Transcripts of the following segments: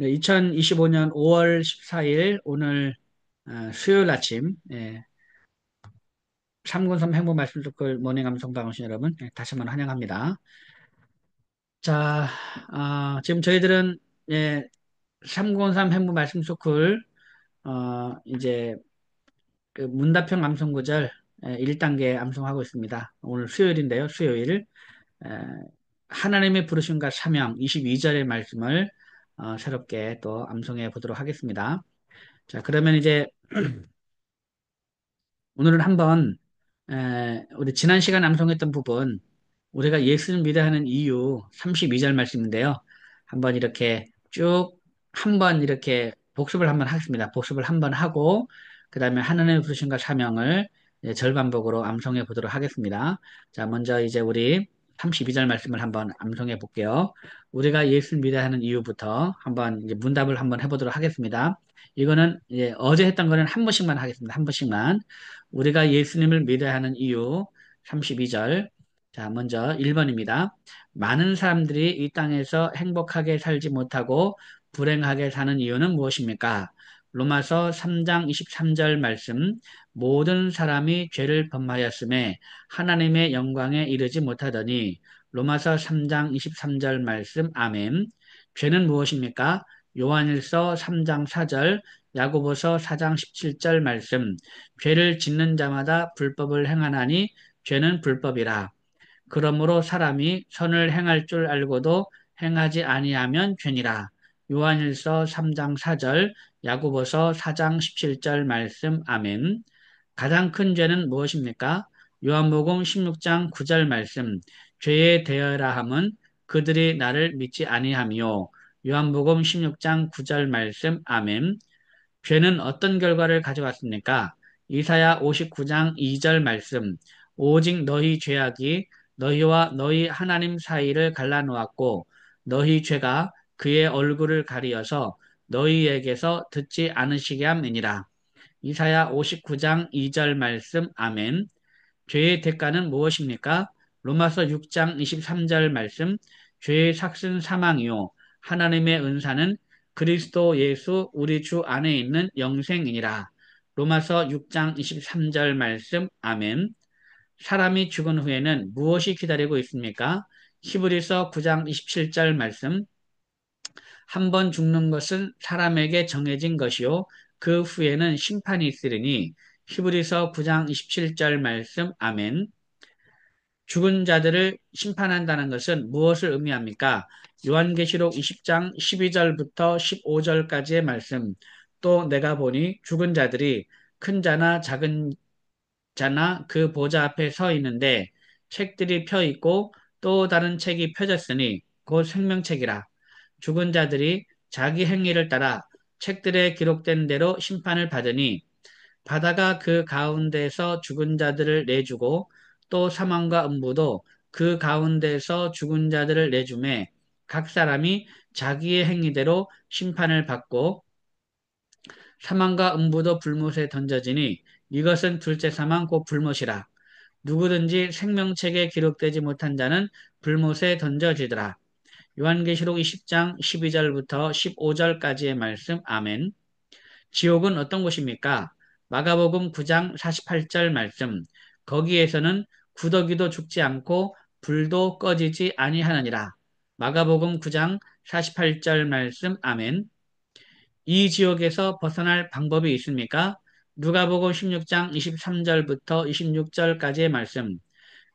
네, 2025년 5월 14일 오늘 수요일 아침 303 행복 말씀 듣글 모닝 감성 방송 여러분 다시 한번 환영합니다. 자, 지금 저희들은 303 행복 말씀 소클 이제 그 문답형 암송 구절 1단계 암송하고 있습니다. 오늘 수요일인데요. 수요일 에, 하나님의 부르심과 사명 22절의 말씀을 새롭게 또 암송해 보도록 하겠습니다. 자, 그러면 이제 오늘은 한번 우리 지난 시간 암송했던 부분 우리가 예수를 믿어야 하는 이유 32절 말씀인데요. 한번 이렇게 쭉 한번 이렇게 복습을 한번 하겠습니다. 복습을 한번 하고 그 다음에 하나님의 부르심과 사명을 이제 절반복으로 암송해 보도록 하겠습니다. 자, 먼저 이제 우리 32절 말씀을 한번 암송해 볼게요. 우리가 예수를 믿어야 하는 이유부터 한번 이제 문답을 한번 해보도록 하겠습니다. 이거는 이제 어제 했던 거는 한 번씩만 하겠습니다. 한 번씩만. 우리가 예수님을 믿어야 하는 이유 32절. 자, 먼저 1번입니다. 많은 사람들이 이 땅에서 행복하게 살지 못하고 불행하게 사는 이유는 무엇입니까? 로마서 3장 23절 말씀. 모든 사람이 죄를 범하였음에 하나님의 영광에 이르지 못하더니 로마서 3장 23절 말씀. 아멘. 죄는 무엇입니까? 요한일서 3장 4절, 야고보서 4장 17절 말씀. 죄를 짓는 자마다 불법을 행하나니 죄는 불법이라. 그러므로 사람이 선을 행할 줄 알고도 행하지 아니하면 죄니라. 요한일서 3장 4절, 야고보서 4장 17절 말씀. 아멘. 가장 큰 죄는 무엇입니까? 요한복음 16장 9절 말씀. 죄에 대하라 함은 그들이 나를 믿지 아니하며. 요한복음 16장 9절 말씀. 아멘. 죄는 어떤 결과를 가져왔습니까? 이사야 59장 2절 말씀. 오직 너희 죄악이 너희와 너희 하나님 사이를 갈라놓았고 너희 죄가 그의 얼굴을 가리어서 너희에게서 듣지 않으시게 함이니라. 이사야 59장 2절 말씀. 아멘. 죄의 대가는 무엇입니까? 로마서 6장 23절 말씀. 죄의 삭은 사망이요 하나님의 은사는 그리스도 예수 우리 주 안에 있는 영생이니라. 로마서 6장 23절 말씀. 아멘. 사람이 죽은 후에는 무엇이 기다리고 있습니까? 히브리서 9장 27절 말씀. 한 번 죽는 것은 사람에게 정해진 것이요 그 후에는 심판이 있으리니. 히브리서 9장 27절 말씀. 아멘. 죽은 자들을 심판한다는 것은 무엇을 의미합니까? 요한계시록 20장 12절부터 15절까지의 말씀. 또 내가 보니 죽은 자들이 큰 자나 작은 자나 그 보좌 앞에 서 있는데 책들이 펴 있고 또 다른 책이 펴졌으니 곧 생명책이라. 죽은 자들이 자기 행위를 따라 책들에 기록된 대로 심판을 받으니 바다가 그 가운데서 죽은 자들을 내주고 또 사망과 음부도 그 가운데서 죽은 자들을 내주매 각 사람이 자기의 행위대로 심판을 받고 사망과 음부도 불못에 던져지니 이것은 둘째 사망 곧 불못이라. 누구든지 생명책에 기록되지 못한 자는 불못에 던져지더라. 요한계시록 20장 12절부터 15절까지의 말씀. 아멘. 지옥은 어떤 곳입니까? 마가복음 9장 48절 말씀. 거기에서는 구더기도 죽지 않고 불도 꺼지지 아니하느니라. 마가복음 9장 48절 말씀. 아멘. 이 지옥에서 벗어날 방법이 있습니까? 누가복음 16장 23절부터 26절까지의 말씀.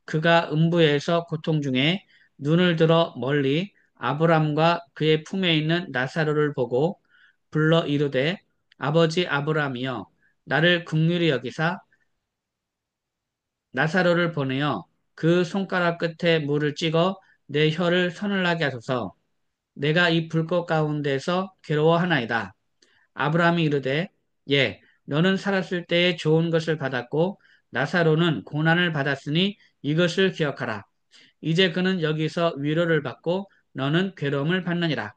그가 음부에서 고통 중에 눈을 들어 멀리 아브람과 그의 품에 있는 나사로를 보고 불러 이르되 아버지 아브람이여 나를 긍휼히 여기사 나사로를 보내어 그 손가락 끝에 물을 찍어 내 혀를 서늘하게 하소서. 내가 이 불꽃 가운데서 괴로워하나이다. 아브라함이 이르되 예 너는 살았을 때에 좋은 것을 받았고 나사로는 고난을 받았으니 이것을 기억하라. 이제 그는 여기서 위로를 받고 너는 괴로움을 받느니라.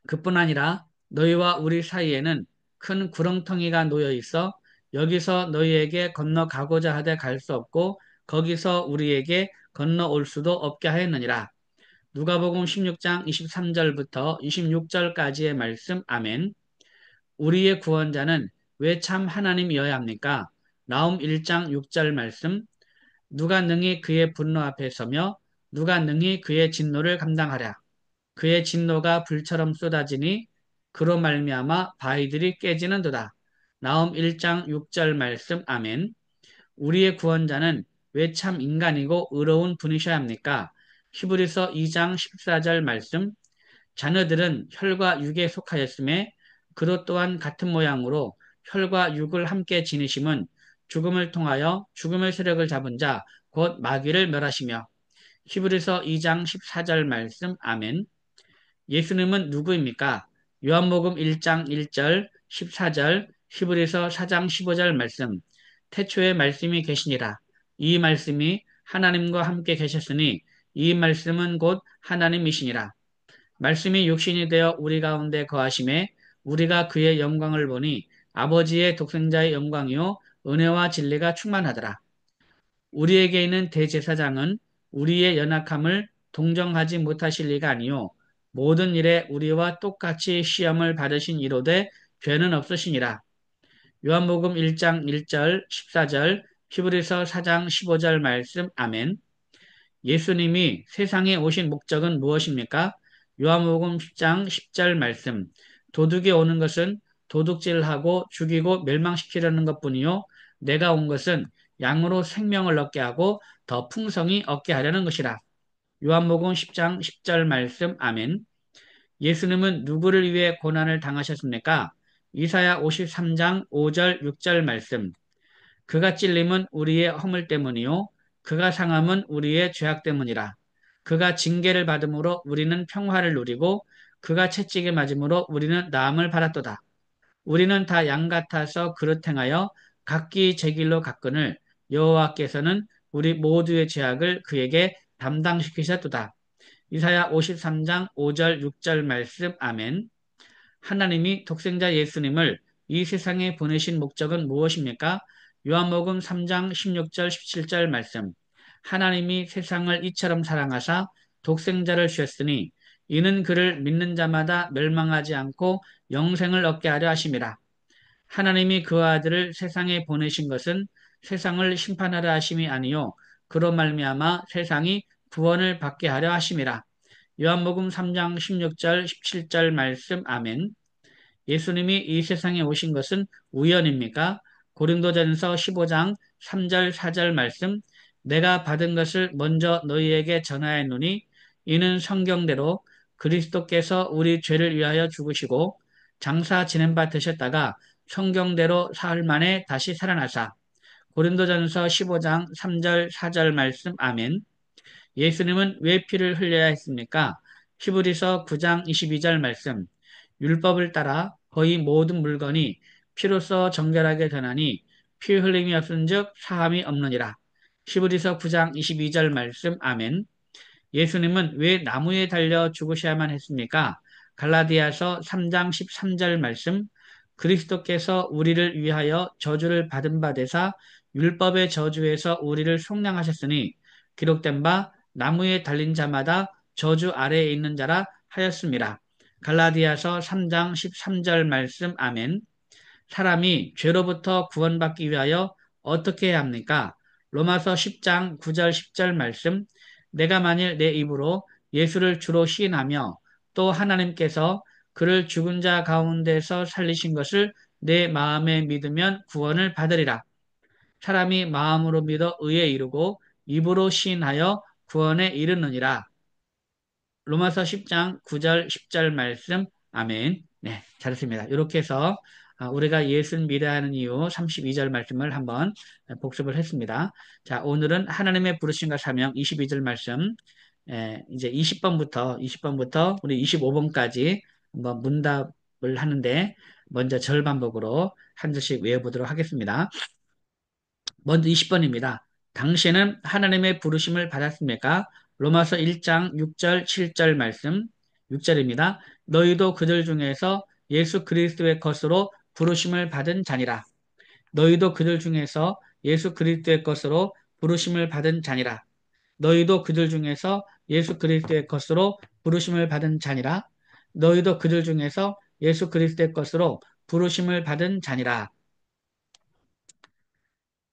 그뿐 아니라 너희와 우리 사이에는 큰 구렁텅이가 놓여 있어 여기서 너희에게 건너가고자 하되 갈 수 없고 거기서 우리에게 건너올 수도 없게 하였느니라. 누가복음 16장 23절부터 26절까지의 말씀. 아멘. 우리의 구원자는 왜 참 하나님이어야 합니까? 나움 1장 6절 말씀. 누가 능히 그의 분노 앞에 서며 누가 능히 그의 진노를 감당하랴. 그의 진노가 불처럼 쏟아지니 그로 말미암아 바위들이 깨지는도다. 나움 1장 6절 말씀. 아멘. 우리의 구원자는 왜 참 인간이고 의로운 분이셔야 합니까? 히브리서 2장 14절 말씀. 자녀들은 혈과 육에 속하였음에 그도 또한 같은 모양으로 혈과 육을 함께 지니심은 죽음을 통하여 죽음의 세력을 잡은 자 곧 마귀를 멸하시며. 히브리서 2장 14절 말씀. 아멘. 예수님은 누구입니까? 요한복음 1장 1절, 14절, 히브리서 4장 15절 말씀. 태초에 말씀이 계시니라. 이 말씀이 하나님과 함께 계셨으니 이 말씀은 곧 하나님이시니라. 말씀이 육신이 되어 우리 가운데 거하심에 우리가 그의 영광을 보니 아버지의 독생자의 영광이요 은혜와 진리가 충만하더라. 우리에게 있는 대제사장은 우리의 연약함을 동정하지 못하실 리가 아니요 모든 일에 우리와 똑같이 시험을 받으신 이로되 죄는 없으시니라. 요한복음 1장 1절 14절 히브리서 4장 15절 말씀. 아멘. 예수님이 세상에 오신 목적은 무엇입니까? 요한복음 10장 10절 말씀. 도둑이 오는 것은 도둑질하고 죽이고 멸망시키려는 것뿐이요 내가 온 것은 양으로 생명을 얻게 하고 더 풍성히 얻게 하려는 것이라. 요한복음 10장 10절 말씀. 아멘. 예수님은 누구를 위해 고난을 당하셨습니까? 이사야 53장 5절 6절 말씀. 그가 찔림은 우리의 허물 때문이요 그가 상함은 우리의 죄악 때문이라. 그가 징계를 받음으로 우리는 평화를 누리고 그가 채찍에 맞음으로 우리는 나음을 받았도다. 우리는 다 양 같아서 그릇 행하여 각기 제 길로 갔거늘 여호와께서는 우리 모두의 죄악을 그에게 담당시키셨도다. 이사야 53장 5절 6절 말씀. 아멘. 하나님이 독생자 예수님을 이 세상에 보내신 목적은 무엇입니까? 요한복음 3장 16절 17절 말씀. 하나님이 세상을 이처럼 사랑하사 독생자를 주셨으니 이는 그를 믿는 자마다 멸망하지 않고 영생을 얻게 하려 하심이라. 하나님이 그 아들을 세상에 보내신 것은 세상을 심판하려 하심이 아니요 그로 말미암아 세상이 구원을 받게 하려 하심이라. 요한복음 3장 16절 17절 말씀. 아멘. 예수님이 이 세상에 오신 것은 우연입니까? 고린도전서 15장 3절 4절 말씀. 내가 받은 것을 먼저 너희에게 전하였노니 이는 성경대로 그리스도께서 우리 죄를 위하여 죽으시고 장사 지낸 바 되셨다가 성경대로 사흘 만에 다시 살아나사. 고린도전서 15장 3절 4절 말씀. 아멘. 예수님은 왜 피를 흘려야 했습니까? 히브리서 9장 22절 말씀. 율법을 따라 거의 모든 물건이 피로써 정결하게 되나니 피 흘림이 없은즉 사함이 없느니라. 히브리서 9장 22절 말씀. 아멘. 예수님은 왜 나무에 달려 죽으셔야만 했습니까? 갈라디아서 3장 13절 말씀. 그리스도께서 우리를 위하여 저주를 받은 바 되사 율법의 저주에서 우리를 속량하셨으니 기록된 바 나무에 달린 자마다 저주 아래에 있는 자라 하였습니다. 갈라디아서 3장 13절 말씀. 아멘. 사람이 죄로부터 구원받기 위하여 어떻게 해야 합니까? 로마서 10장 9절 10절 말씀. 내가 만일 내 입으로 예수를 주로 시인하며 또 하나님께서 그를 죽은 자 가운데서 살리신 것을 내 마음에 믿으면 구원을 받으리라. 사람이 마음으로 믿어 의에 이르고 입으로 시인하여 구원에 이르느니라. 로마서 10장 9절 10절 말씀. 아멘. 네, 잘했습니다. 이렇게 해서 우리가 예수를 믿어하는 이유 32절 말씀을 한번 복습을 했습니다. 자, 오늘은 하나님의 부르심과 사명 22절 말씀. 이제 20번부터 우리 25번까지 한번 문답을 하는데 먼저 절반복으로 한 절씩 외워보도록 하겠습니다. 먼저 20번입니다. 당신은 하나님의 부르심을 받았습니까? 로마서 1장 6절 7절 말씀 6절입니다. 너희도 그들 중에서 예수 그리스도의 것으로 부르심을 받은 자니라. 너희도 그들 중에서 예수 그리스도의 것으로 부르심을 받은 자니라. 너희도 그들 중에서 예수 그리스도의 것으로 부르심을 받은 자니라. 너희도 그들 중에서 예수 그리스도의 것으로 부르심을 받은 자니라.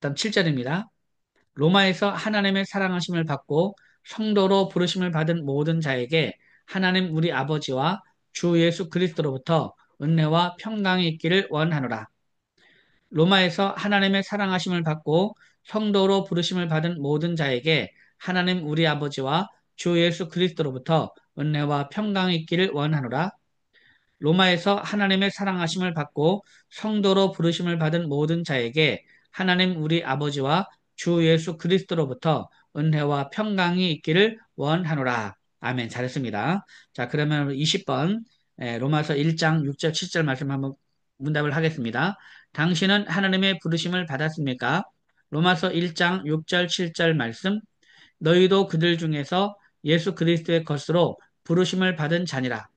다음 7절입니다. 로마에서 하나님의 사랑하심을 받고 성도로 부르심을 받은 모든 자에게 하나님 우리 아버지와 주 예수 그리스도로부터 은혜와 평강이 있기를 원하노라. 로마에서 하나님의 사랑하심을 받고 성도로 부르심을 받은 모든 자에게 하나님 우리 아버지와 주 예수 그리스도로부터 은혜와 평강이 있기를 원하노라. 로마에서 하나님의 사랑하심을 받고 성도로 부르심을 받은 모든 자에게 하나님 우리 아버지와 주 예수 그리스도로부터 은혜와 평강이 있기를 원하노라. 아멘. 잘했습니다. 자, 그러면 20번 로마서 1장 6절 7절 말씀 한번 문답을 하겠습니다. 당신은 하나님의 부르심을 받았습니까? 로마서 1장 6절 7절 말씀. 너희도 그들 중에서 예수 그리스도의 것으로 부르심을 받은 자니라.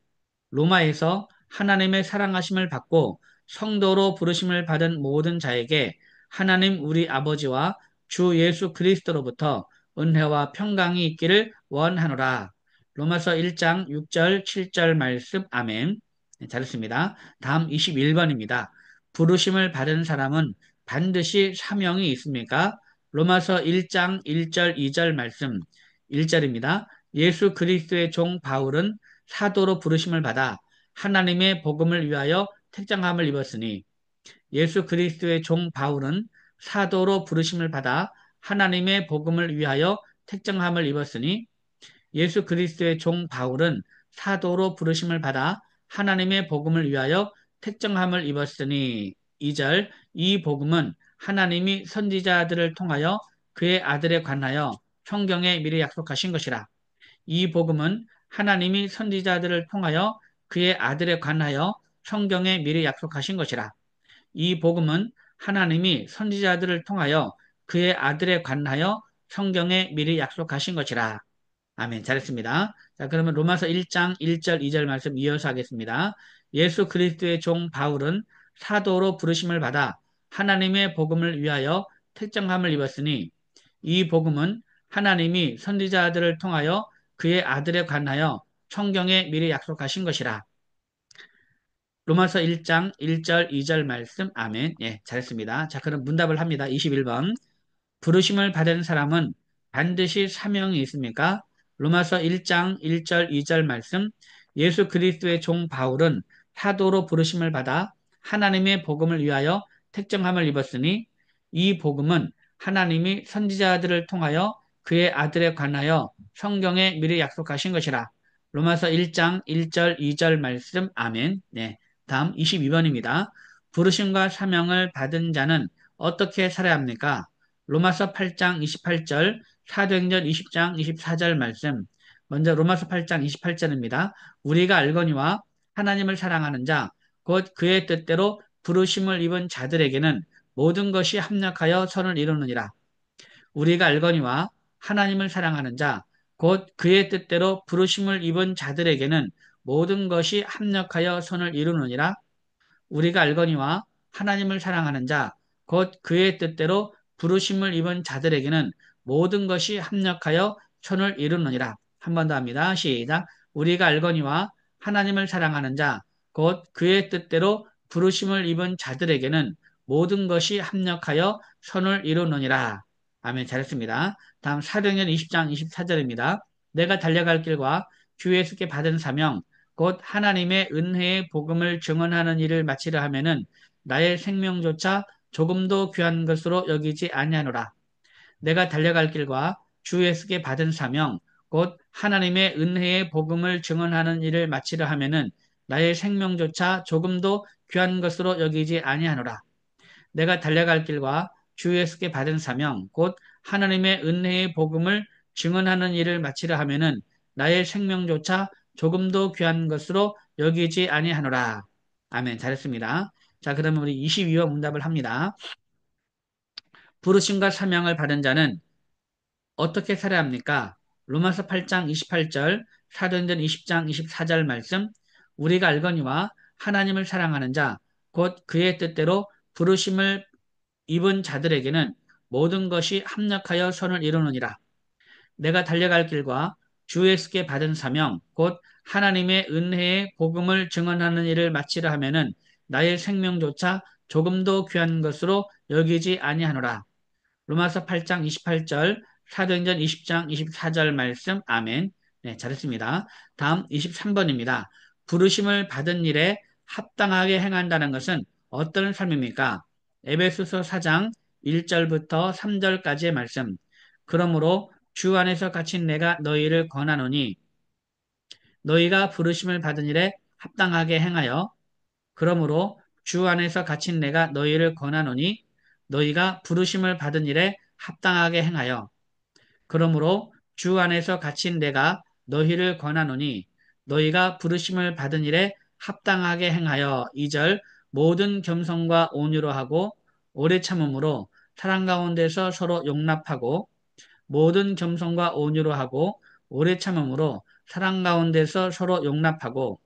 로마에서 하나님의 사랑하심을 받고 성도로 부르심을 받은 모든 자에게 하나님 우리 아버지와 주 예수 그리스도로부터 은혜와 평강이 있기를 원하노라. 로마서 1장 6절 7절 말씀 아멘. 네, 잘했습니다. 다음 21번입니다. 부르심을 받은 사람은 반드시 사명이 있습니까? 로마서 1장 1절 2절 말씀 1절입니다. 예수 그리스도의 종 바울은 사도로 부르심을 받아 하나님의 복음을 위하여 택정함을 입었으니 예수 그리스도의 종 바울은 사도로 부르심을 받아 하나님의 복음을 위하여 택정함을 입었으니 예수 그리스도의 종 바울은 사도로 부르심을 받아 하나님의 복음을 위하여 택정함을 입었으니 2절 이 복음은 하나님이 선지자들을 통하여 그의 아들에 관하여 성경에 미리 약속하신 것이라. 이 복음은 하나님이 선지자들을 통하여 그의 아들에 관하여 성경에 미리 약속하신 것이라. 이 복음은 하나님이 선지자들을 통하여 그의 아들에 관하여 성경에 미리 약속하신 것이라. 아멘. 잘했습니다. 자, 그러면 로마서 1장 1절 2절 말씀 이어서 하겠습니다. 예수 그리스도의 종 바울은 사도로 부르심을 받아 하나님의 복음을 위하여 택정함을 입었으니 이 복음은 하나님이 선지자들을 통하여 그의 아들에 관하여 성경에 미리 약속하신 것이라. 로마서 1장 1절 2절 말씀 아멘. 예, 잘했습니다. 자, 그럼 문답을 합니다. 21번. 부르심을 받은 사람은 반드시 사명이 있습니까? 로마서 1장 1절 2절 말씀. 예수 그리스도의 종 바울은 사도로 부르심을 받아 하나님의 복음을 위하여 택정함을 입었으니 이 복음은 하나님이 선지자들을 통하여 그의 아들에 관하여 성경에 미리 약속하신 것이라. 로마서 1장 1절 2절 말씀 아멘. 네. 다음 22번입니다. 부르심과 사명을 받은 자는 어떻게 살아야 합니까? 로마서 8장 28절, 사도행전 20장 24절 말씀. 먼저 로마서 8장 28절입니다. 우리가 알거니와 하나님을 사랑하는 자, 곧 그의 뜻대로 부르심을 입은 자들에게는 모든 것이 합력하여 선을 이루느니라. 우리가 알거니와 하나님을 사랑하는 자, 곧 그의 뜻대로 부르심을 입은 자들에게는 모든 것이 합력하여 선을 이루느니라. 우리가 알거니와 하나님을 사랑하는 자, 곧 그의 뜻대로 부르심을 입은 자들에게는 모든 것이 합력하여 선을 이루느니라. 한 번 더 합니다. 시작. 우리가 알거니와 하나님을 사랑하는 자, 곧 그의 뜻대로 부르심을 입은 자들에게는 모든 것이 합력하여 선을 이루느니라. 아멘. 잘했습니다. 다음 사도행전 20장 24절입니다. 내가 달려갈 길과 주 예수께 받은 사명, 곧 하나님의 은혜의 복음을 증언하는 일을 마치려 하면은 나의 생명조차 조금도 귀한 것으로 여기지 아니하노라. 내가 달려갈 길과 주 예수께 받은 사명, 곧 하나님의 은혜의 복음을 증언하는 일을 마치려 하면은 나의 생명조차 조금도 귀한 것으로 여기지 아니하노라. 내가 달려갈 길과 주 예수께 받은 사명, 곧 하나님의 은혜의 복음을 증언하는 일을 마치려 하면은 나의 생명조차 조금도 귀한 것으로 여기지 아니하노라. 아멘. 잘했습니다. 자, 그러면 우리 22번 문답을 합니다. 부르심과 사명을 받은 자는 어떻게 살아야 합니까? 로마서 8장 28절, 사도행전 20장 24절 말씀, 우리가 알거니와 하나님을 사랑하는 자, 곧 그의 뜻대로 부르심을 입은 자들에게는 모든 것이 합력하여 선을 이루느니라. 내가 달려갈 길과 주 예수께 받은 사명, 곧 하나님의 은혜의 복음을 증언하는 일을 마치려 하면은 나의 생명조차 조금도 귀한 것으로 여기지 아니하노라. 로마서 8장 28절, 사도행전 20장 24절 말씀, 아멘. 네, 잘했습니다. 다음 23번입니다. 부르심을 받은 일에 합당하게 행한다는 것은 어떤 삶입니까? 에베소서 4장 1절부터 3절까지의 말씀. 그러므로 주 안에서 갇힌 내가 너희를 권하노니 너희가 부르심을 받은 일에 합당하게 행하여 그러므로 주 안에서 갇힌 내가 너희를 권하노니 너희가 부르심을 받은 일에 합당하게 행하여 그러므로 주 안에서 갇힌 내가 너희를 권하노니 너희가 부르심을 받은 일에 합당하게 행하여 2절 모든 겸손과 온유로 하고 오래 참음으로 사랑 가운데서 서로 용납하고 모든 겸손과 온유로 하고 오래 참음으로 사랑 가운데서 서로 용납하고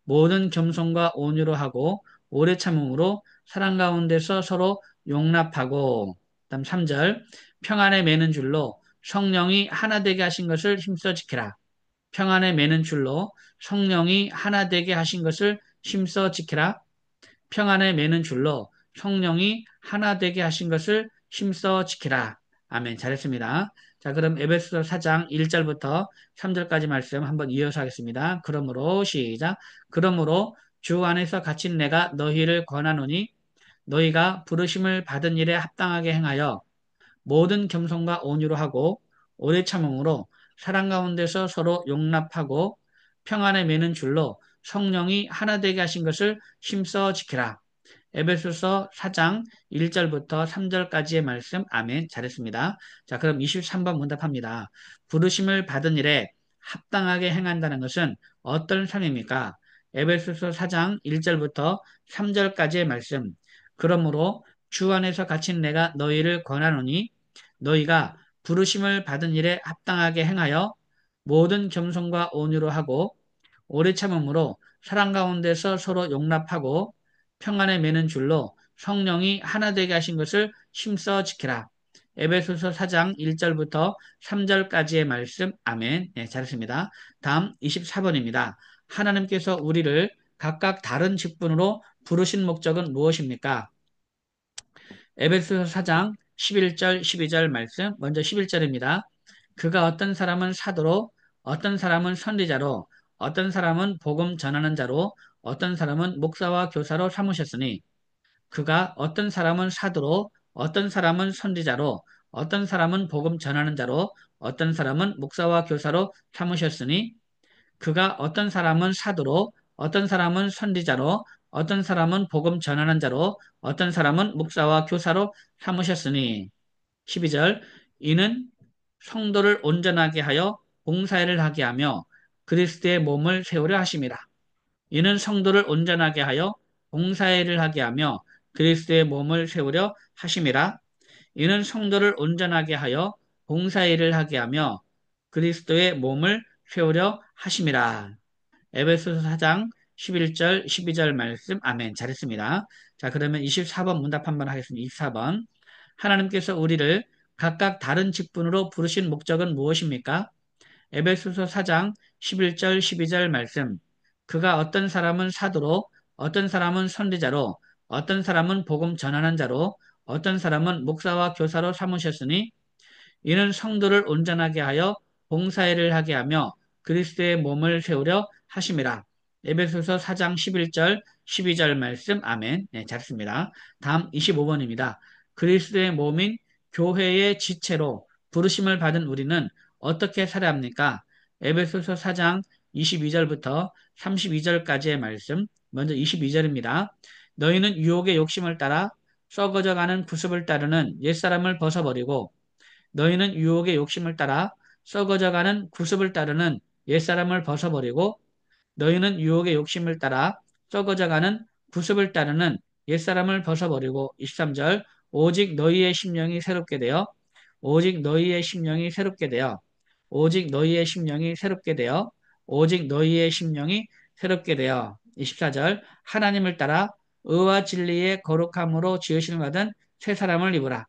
모든 겸손과 온유로 하고 오래 참음으로 사랑 가운데서 서로 용납하고 다음 3절 평안에 매는 줄로 성령이 하나 되게 하신 것을 힘써 지키라. 평안에 매는 줄로 성령이 하나 되게 하신 것을 힘써 지키라. 평안에 매는 줄로 성령이 하나 되게 하신 것을 힘써 지키라. 아멘. 잘했습니다. 자, 그럼 에베소서 4장 1절부터 3절까지 말씀 한번 이어서 하겠습니다. 그러므로 시작. 그러므로 주 안에서 갇힌 내가 너희를 권하노니 너희가 부르심을 받은 일에 합당하게 행하여 모든 겸손과 온유로 하고 오래 참음으로 사랑 가운데서 서로 용납하고 평안에 매는 줄로 성령이 하나 되게 하신 것을 힘써 지키라. 에베소서 4장 1절부터 3절까지의 말씀, 아멘. 잘했습니다. 자, 그럼 23번 문답합니다. 부르심을 받은 일에 합당하게 행한다는 것은 어떤 삶입니까? 에베소서 4장 1절부터 3절까지의 말씀. 그러므로 주 안에서 갇힌 내가 너희를 권하노니 너희가 부르심을 받은 일에 합당하게 행하여 모든 겸손과 온유로 하고 오래 참음으로 사랑 가운데서 서로 용납하고 평안에 매는 줄로 성령이 하나 되게 하신 것을 힘써 지키라. 에베소서 4장 1절부터 3절까지의 말씀, 아멘. 네, 잘했습니다. 다음 24번입니다. 하나님께서 우리를 각각 다른 직분으로 부르신 목적은 무엇입니까? 에베소서 4장 11절, 12절 말씀, 먼저 11절입니다. 그가 어떤 사람은 사도로, 어떤 사람은 선지자로, 어떤 사람은 복음 전하는 자로, 어떤 사람은 목사와 교사로 삼으셨으니, 그가 어떤 사람은 사도로, 어떤 사람은 선지자로, 어떤 사람은 복음 전하는 자로, 어떤 사람은 목사와 교사로 삼으셨으니, 그가 어떤 사람은 사도로, 어떤 사람은 선지자로, 어떤 사람은 복음 전하는 자로, 어떤 사람은 목사와 교사로 삼으셨으니. 12절. 이는 성도를 온전하게 하여 봉사일을 하게 하며 그리스도의 몸을 세우려 하심이라. 이는 성도를 온전하게 하여 봉사일을 하게 하며 그리스도의 몸을 세우려 하심이라. 이는 성도를 온전하게 하여 봉사일을 하게 하며 그리스도의 몸을 세우려 하심이라. 에베소서 4장 11절, 12절 말씀, 아멘. 잘했습니다. 자, 그러면 24번 문답 한번 하겠습니다. 24번. 하나님께서 우리를 각각 다른 직분으로 부르신 목적은 무엇입니까? 에베소서 4장 11절, 12절 말씀. 그가 어떤 사람은 사도로, 어떤 사람은 선지자로, 어떤 사람은 복음 전하는 자로, 어떤 사람은 목사와 교사로 삼으셨으니 이는 성도를 온전하게 하여 봉사일을 하게 하며 그리스도의 몸을 세우려 하심이라. 에베소서 4장 11절, 12절 말씀, 아멘. 네, 잘습니다. 다음 25번입니다. 그리스도의 몸인 교회의 지체로 부르심을 받은 우리는 어떻게 살아야 합니까? 에베소서 4장 22절부터 32절까지의 말씀, 먼저 22절입니다. 너희는 유혹의 욕심을 따라 썩어져가는 구습을 따르는 옛사람을 벗어버리고 너희는 유혹의 욕심을 따라 썩어져가는 구습을 따르는 옛사람을 벗어버리고 너희는 유혹의 욕심을 따라 썩어져가는 구습을 따르는 옛사람을 벗어버리고 23절 오직 너희의 심령이 새롭게 되어 오직 너희의 심령이 새롭게 되어 오직 너희의 심령이 새롭게 되어 오직 너희의 심령이 새롭게 되어 24절 하나님을 따라 의와 진리의 거룩함으로 지으심을 받은 새 사람을 입으라.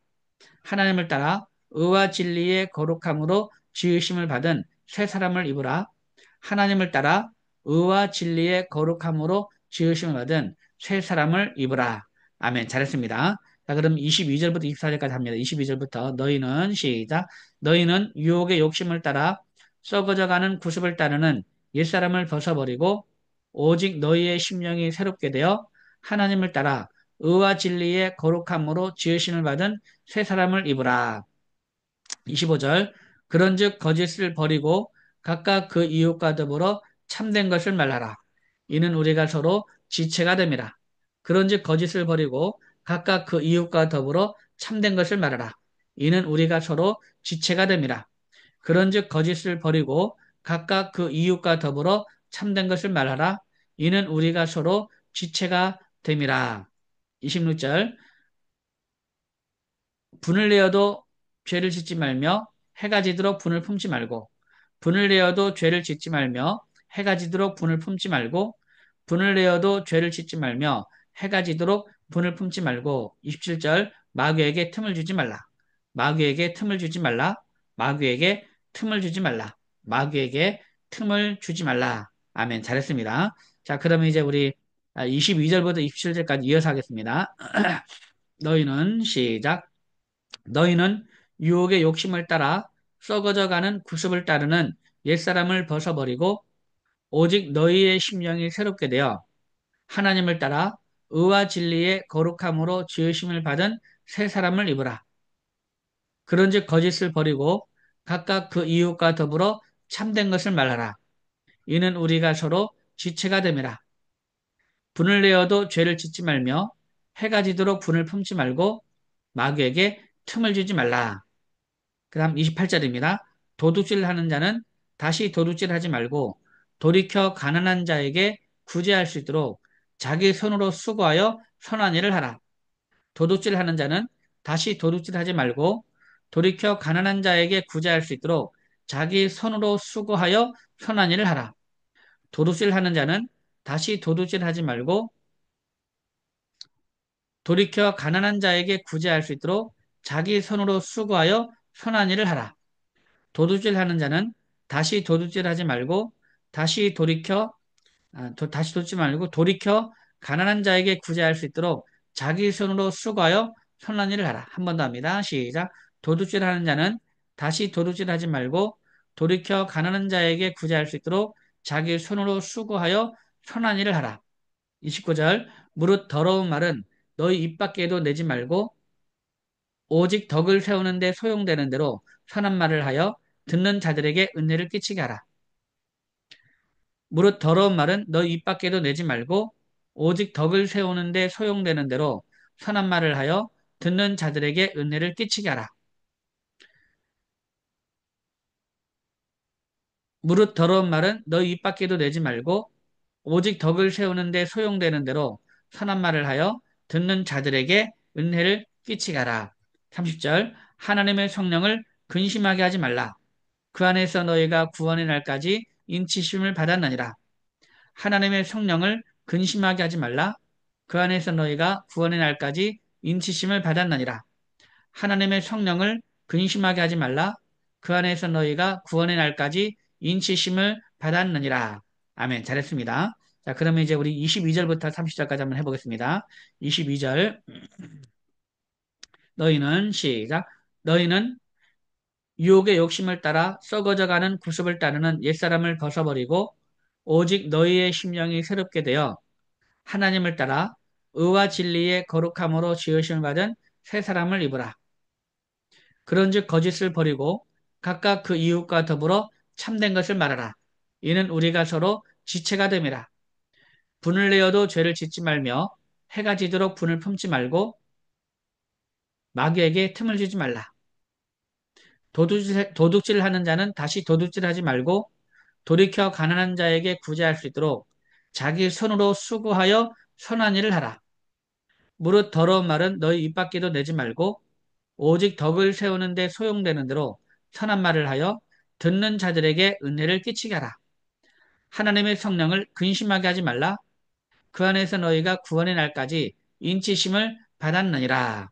하나님을 따라 의와 진리의 거룩함으로 지으심을 받은 새 사람을 입으라. 하나님을 따라 의와 진리의 거룩함으로 지으심을 받은 새 사람을 입으라. 아멘. 잘했습니다. 자, 그럼 22절부터 24절까지 합니다. 22절부터 너희는 시작. 너희는 유혹의 욕심을 따라 썩어져가는 구습을 따르는 옛사람을 벗어버리고 오직 너희의 심령이 새롭게 되어 하나님을 따라 의와 진리의 거룩함으로 지으심을 받은 새 사람을 입으라. 25절 그런즉 거짓을 버리고 각각 그 이웃과 더불어 참된 것을 말하라. 이는 우리가 서로 지체가 됨이라. 그런즉 거짓을 버리고 각각 그 이웃과 더불어 참된 것을 말하라. 이는 우리가 서로 지체가 됨이라. 그런즉 거짓을 버리고 각각 그 이웃과 더불어 참된 것을 말하라. 이는 우리가 서로 지체가 됨이라. 26절 분을 내어도 죄를 짓지 말며 해가 지도록 분을 품지 말고 분을 내어도 죄를 짓지 말며 해가 지도록 분을 품지 말고 분을 내어도 죄를 짓지 말며 해가 지도록 분을 품지 말고 27절 마귀에게 틈을 주지 말라. 마귀에게 틈을 주지 말라. 마귀에게 틈을 주지 말라. 마귀에게 틈을 주지 말라. 아멘. 잘했습니다. 자, 그러면 이제 우리 22절부터 27절까지 이어서 하겠습니다. 너희는 시작. 너희는 유혹의 욕심을 따라 썩어져가는 구습을 따르는 옛사람을 벗어버리고 오직 너희의 심령이 새롭게 되어 하나님을 따라 의와 진리의 거룩함으로 지으심을 받은 새 사람을 입으라. 그런즉 거짓을 버리고 각각 그 이웃과 더불어 참된 것을 말하라. 이는 우리가 서로 지체가 됨이라. 분을 내어도 죄를 짓지 말며 해가 지도록 분을 품지 말고 마귀에게 틈을 주지 말라. 그 다음 28절입니다. 도둑질 하는 자는 다시 도둑질 하지 말고 돌이켜 가난한 자에게 구제할 수 있도록 자기 손으로 수고하여 선한 일을 하라. 도둑질 하는 자는 다시 도둑질 하지 말고 돌이켜 가난한 자에게 구제할 수 있도록 자기 손으로 수고하여 선한 일을 하라. 도둑질 하는 자는 다시 도둑질 하지 말고 돌이켜 가난한 자에게 구제할 수 있도록 자기 손으로 수고하여 선한 일을 하라. 도둑질 하는 자는 다시 도둑질 하지 말고 다시 돌이켜 다시 돕지 말고 돌이켜 가난한 자에게 구제할 수 있도록 자기 손으로 수고하여 선한 일을 하라. 한 번 더 합니다. 시작. 도둑질하는 자는 다시 도둑질하지 말고 돌이켜 가난한 자에게 구제할 수 있도록 자기 손으로 수고하여 선한 일을 하라. 29절 무릇 더러운 말은 너희 입 밖에도 내지 말고 오직 덕을 세우는 데 소용되는 대로 선한 말을 하여 듣는 자들에게 은혜를 끼치게 하라. 무릇 더러운 말은 너희 입 밖에도 내지 말고 오직 덕을 세우는데 소용되는 대로 선한 말을 하여 듣는 자들에게 은혜를 끼치게 하라. 무릇 더러운 말은 너희 입 밖에도 내지 말고 오직 덕을 세우는데 소용되는 대로 선한 말을 하여 듣는 자들에게 은혜를 끼치게 하라. 30절 하나님의 성령을 근심하게 하지 말라. 그 안에서 너희가 구원의 날까지 인치심을 받았느니라. 하나님의 성령을 근심하게 하지 말라. 그 안에서 너희가 구원의 날까지 인치심을 받았느니라. 하나님의 성령을 근심하게 하지 말라. 그 안에서 너희가 구원의 날까지 인치심을 받았느니라. 아멘. 잘했습니다. 자, 그러면 이제 우리 22절부터 30절까지 한번 해보겠습니다. 22절. 너희는 시작. 너희는 유혹의 욕심을 따라 썩어져가는 구습을 따르는 옛사람을 벗어버리고 오직 너희의 심령이 새롭게 되어 하나님을 따라 의와 진리의 거룩함으로 지으심을 받은 새 사람을 입으라. 그런즉 거짓을 버리고 각각 그 이웃과 더불어 참된 것을 말하라. 이는 우리가 서로 지체가 됨이라. 분을 내어도 죄를 짓지 말며 해가 지도록 분을 품지 말고 마귀에게 틈을 주지 말라. 도둑질하는 자는 다시 도둑질하지 말고 돌이켜 가난한 자에게 구제할 수 있도록 자기 손으로 수고하여 선한 일을 하라. 무릇 더러운 말은 너희 입 밖에도 내지 말고 오직 덕을 세우는 데 소용되는 대로 선한 말을 하여 듣는 자들에게 은혜를 끼치게 하라. 하나님의 성령을 근심하게 하지 말라. 그 안에서 너희가 구원의 날까지 인치심을 받았느니라.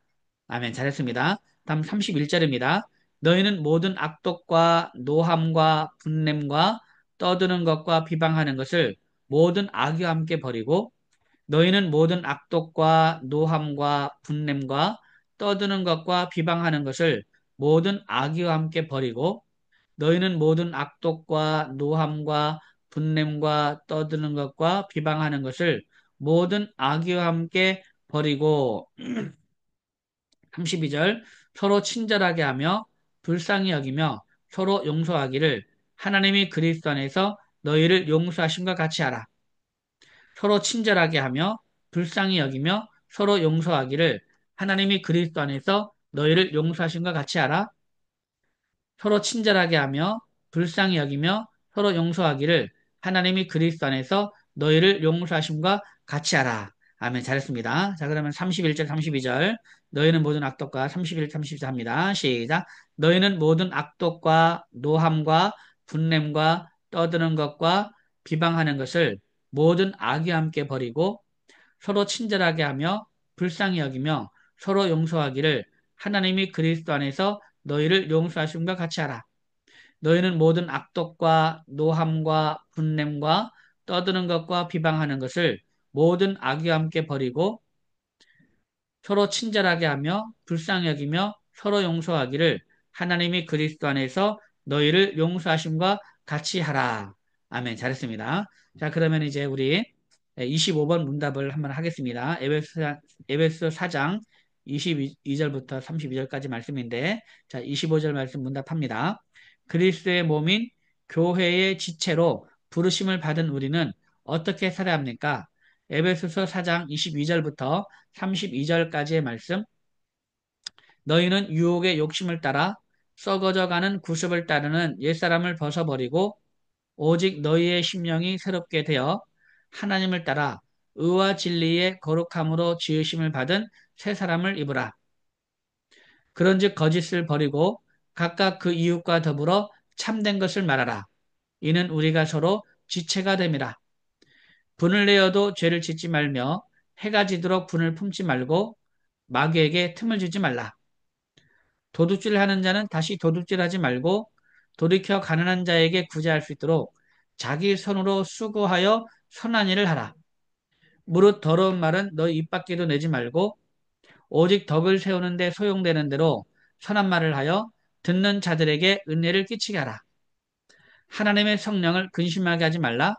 아멘. 잘했습니다. 다음 31절입니다. 너희는 모든 악독과 노함과 분냄과 떠드는 것과 비방하는 것을 모든 악의와 함께 버리고 너희는 모든 악독과 노함과 분냄과 떠드는 것과 비방하는 것을 모든 악의와 함께 버리고 너희는 모든 악독과 노함과 분냄과 떠드는 것과 비방하는 것을 모든 악의와 함께 버리고 32절 서로 친절하게 하며 불쌍히 여기며 서로 용서하기를 하나님이 그리스도 안에서 너희를 용서하심과 같이 하라. 서로 친절하게 하며 불쌍히 여기며 서로 용서하기를 하나님이 그리스도 안에서 너희를 용서하심과 같이 하라. 서로 친절하게 하며 불쌍히 여기며 서로 용서하기를 하나님이 그리스도 안에서 너희를 용서하심과 같이 하라. 아멘. 잘했습니다. 자, 그러면 31절, 32절. 너희는 모든 악독과 31, 32절 합니다. 시작. 너희는 모든 악독과 노함과 분냄과 떠드는 것과 비방하는 것을 모든 악이 함께 버리고 서로 친절하게 하며 불쌍히 여기며 서로 용서하기를 하나님이 그리스도 안에서 너희를 용서하심과 같이 하라. 너희는 모든 악독과 노함과 분냄과 떠드는 것과 비방하는 것을 모든 악의와 함께 버리고 서로 친절하게 하며 불쌍히 여기며 서로 용서하기를 하나님이 그리스도 안에서 너희를 용서하심과 같이 하라. 아멘. 잘했습니다. 자, 그러면 이제 우리 25번 문답을 한번 하겠습니다. 에베소 4장 22절부터 32절까지 말씀인데, 자, 25절 말씀 문답합니다. 그리스도의 몸인 교회의 지체로 부르심을 받은 우리는 어떻게 살아야 합니까? 에베소서 4장 22절부터 32절까지의 말씀. 너희는 유혹의 욕심을 따라 썩어져가는 구습을 따르는 옛사람을 벗어버리고 오직 너희의 심령이 새롭게 되어 하나님을 따라 의와 진리의 거룩함으로 지으심을 받은 새 사람을 입으라. 그런즉 거짓을 버리고 각각 그 이웃과 더불어 참된 것을 말하라. 이는 우리가 서로 지체가 됨이라. 분을 내어도 죄를 짓지 말며 해가 지도록 분을 품지 말고 마귀에게 틈을 주지 말라. 도둑질하는 자는 다시 도둑질하지 말고 돌이켜 가난한 자에게 구제할 수 있도록 자기 손으로 수고하여 선한 일을 하라. 무릇 더러운 말은 너희 입 밖에도 내지 말고 오직 덕을 세우는 데 소용되는 대로 선한 말을 하여 듣는 자들에게 은혜를 끼치게 하라. 하나님의 성령을 근심하게 하지 말라.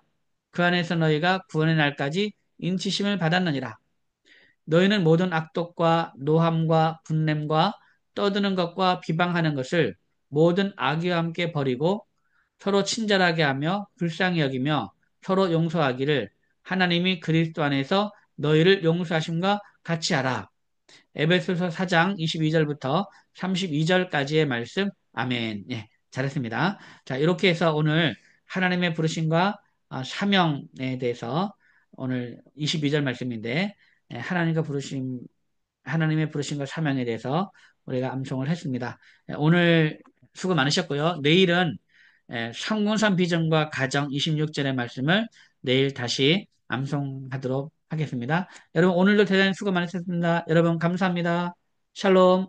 그 안에서 너희가 구원의 날까지 인치심을 받았느니라. 너희는 모든 악독과 노함과 분냄과 떠드는 것과 비방하는 것을 모든 악의와 함께 버리고 서로 친절하게 하며 불쌍히 여기며 서로 용서하기를 하나님이 그리스도 안에서 너희를 용서하심과 같이 하라. 에베소서 4장 22절부터 32절까지의 말씀. 아멘. 예, 잘했습니다. 자, 이렇게 해서 오늘 하나님의 부르심과 사명에 대해서 오늘 22절 말씀인데 예, 하나님의 부르심과 사명에 대해서 우리가 암송을 했습니다. 예, 오늘 수고 많으셨고요. 내일은 성군산 비전과 가정 26절의 말씀을 내일 다시 암송하도록 하겠습니다. 여러분 오늘도 대단히 수고 많으셨습니다. 여러분 감사합니다. 샬롬.